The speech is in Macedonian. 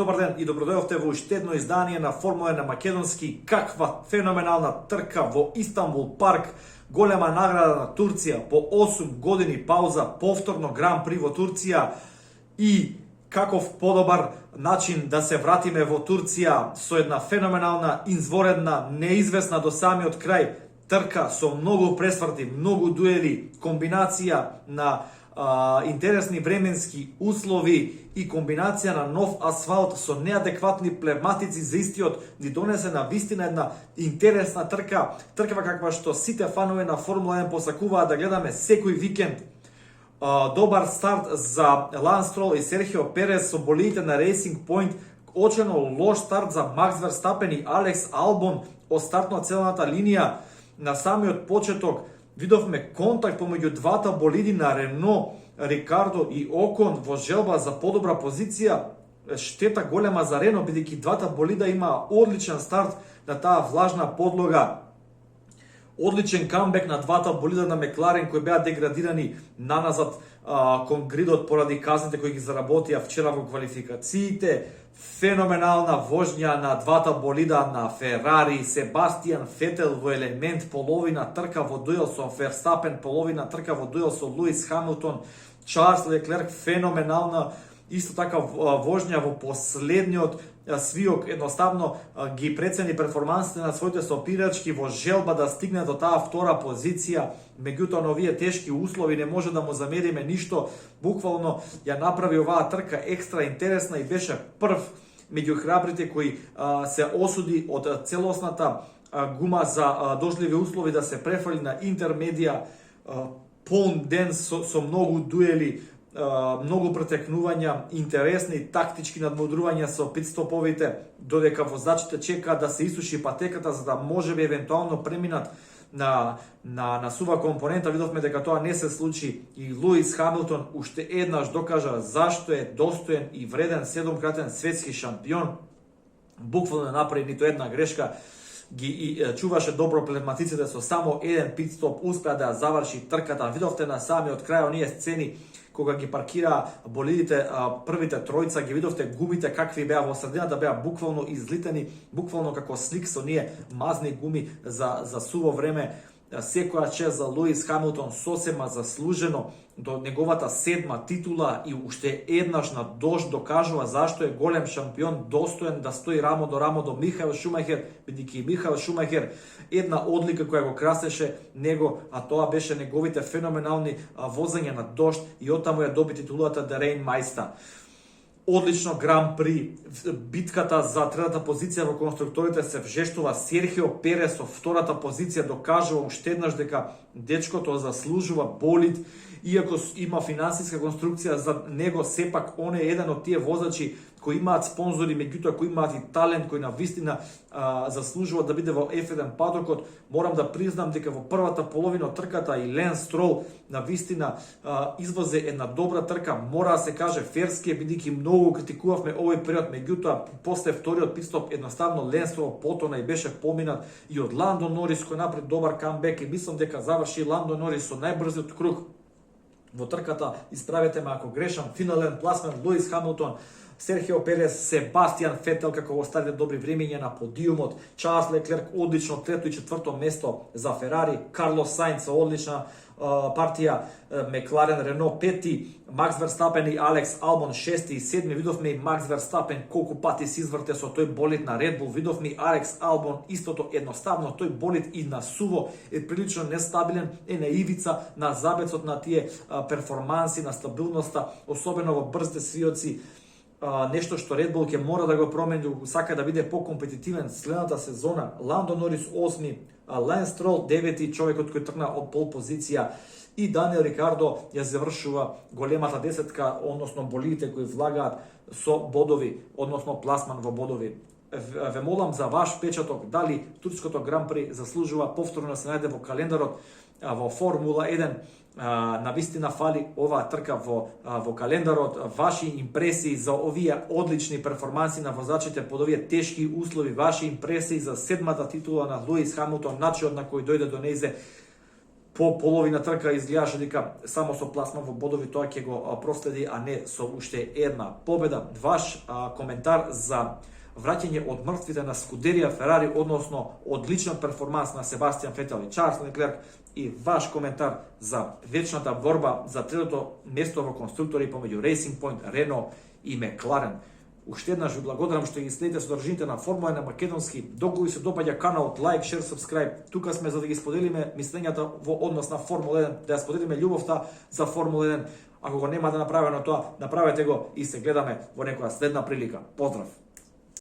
Добар ден и добродојавте во уште едно издание на Формула на македонски. Каква феноменална трка во Истанбул парк, голема награда на Турција по 8 години пауза, повторно Гран При во Турција и каков подобар начин да се вратиме во Турција со една феноменална, изворедна, неизвестна до самиот крај трка со многу пресврти, многу дуели, комбинација на интересни временски услови и комбинација на нов асфалт со неадекватни плевматици за истиот ни донесе на вистина една интересна трка, тркава каква што сите фанови на Формула 1 посакуваат да гледаме секој викенд. Добар старт за Ланс Строл и Серхио Перес со болидите на Racing Point, очено лош старт за Макс Верстапен и Алекс Албон од стартно целната линија. На самиот почеток видовме контакт помеѓу двата болиди на Рено, Рикардо и Окон во желба за подобра позиција. Штета голема за Рено, бидејќи двата болида имаа одличен старт на таа влажна подлога. Одличен камбек на двата болида на Мекларен кои беа деградирани наназад кон гридот поради казните кои ги заработија вчера во квалификациите. Феноменална вожња на двата болида на Ферари, Себастијан Фетел во елемент, половина трка во дуел со Верстапен, половина трка во дуел со Луис Хамилтон, Чарлс Леклерк, феноменална исто така вожња во последниот свиок, едноставно ги прецени перформансите на своите сопирачки во желба да стигне до таа втора позиција. Меѓутоа, на овие тешки услови не може да му замериме ништо. Буквално ја направи оваа трка екстра интересна и беше прв меѓу храбрите кои се осуди од целосната гума за дожливи услови да се префали на интермедија, полн ден со многу дуели, многу претекнувања, интересни тактички надмудрувања со питстоповите, додека возачите чекаат да се исуши патеката за да може би евентуално преминат на сува компонента. Видовме дека тоа не се случи и Луис Хамилтон уште еднаш докажа зашто е достоен и вреден 7-кратен светски шампион. Буквално не направи ниту една грешка, ги чуваше добро плевматиците со само еден питстоп, успеа да ја заврши трката. Видовте на самиот крај оние сцени кога ги паркира болидите првите тројца, ги видовте гумите какви беа во средината, беа буквално излитени, буквално како слик со ние мазни гуми за суво време. Секоја чест за Луис Хамилтон, сосема заслужено до неговата 7-ма титула и уште еднаш на дожд докажува зашто е голем шампион, достоен да стои рамо до рамо до Михаел Шумахер, бидејќи Михаел Шумахер една одлика која го красеше него, а тоа беше неговите феноменални возења на дожд и оттаму ја доби титулата да Рейнмајста. Одлично Гран При, битката за третата позиција во конструкторите се вжештува. Серхио Перес со втората позиција докажува уште еднаш дека дечкото заслужува болид, иако има финансиска конструкција за него, сепак он е еден од тие возачи кои имаат спонзори, меѓутоа кои имаат и талент, кои на вистина заслужува да биде во F1 падокот. Морам да признам дека во првата половина од трката и Ленс Строл на вистина извозе една добра трка, мора да се каже ферски, бидејќи многу критикувавме овој период, меѓутоа после вториот питстоп едноставно Ленс Строл потона и беше поминат и од Ландо Норис кој направи добар камбек и мислам дека заврши Ландо Норис со најбрзиот круг во трката. Исправете ме ако грешам. Финален пласман Луис Хамилтон, Серхио Перес, Себастијан Фетел како останалите добри времења на подиумот, Чарлс Леклерк одлично трето и четврто место за Ферари, Карлос Саинц одлична партија, Мекларен Рено пети, Макс Верстапен и Алекс Албон шести и седми. Видовме и Макс Верстапен колку пати се изврте со тој болид на Red Bull. Видовме и Алекс Албон истото, едноставно тој болид и на суво е прилично нестабилен, е на ивица на забецот на тие перформанси, на стабилноста, особено во брзите свиоци. Нешто што Red Bull ќе мора да го промени, сака да биде покомпетитивен следната сезона. Ландо Норис 8, Ленс Строл 9, човекот кој тргна од пол позиција, и Даниел Рикардо ја завршува големата десетка, односно болидите кои влагаат со бодови, односно пласман во бодови. Ве молам за ваш печаток, дали турското Гран При заслужува повторно да се најде во календарот во Формула 1. На вистина фали оваа трка во календарот. Ваши импресии за овие одлични перформанси на возачите под овие тешки услови, ваши импресии за 7-та титула на Луис Хамилтон, начинот на кој дојде до нејзе. по половина трка изгледаше дека само со пласман во бодови тоа ќе го проследи, а не со уште една победа. Ваш коментар за враќање од мртвите на Скудерија Ферари, односно одличен перформанс на Себастијан Фетел и Чарлс Леклерк, и ваш коментар за вечната борба за третото место во конструктори помеѓу Racing Point, Рено и Мекларен. Уште еднаш ви благодарам што ги следите содржините на Формула 1 на македонски. Доколку ви се допаѓа каналот, лайк, шер, сабскрајб. Тука сме за да ги споделиме мислењата во однос на Формула 1, да ја споделиме љубовта за Формула 1. Ако го нема да направено тоа, направете го и се гледаме во некоја следна прилика. Поздрав!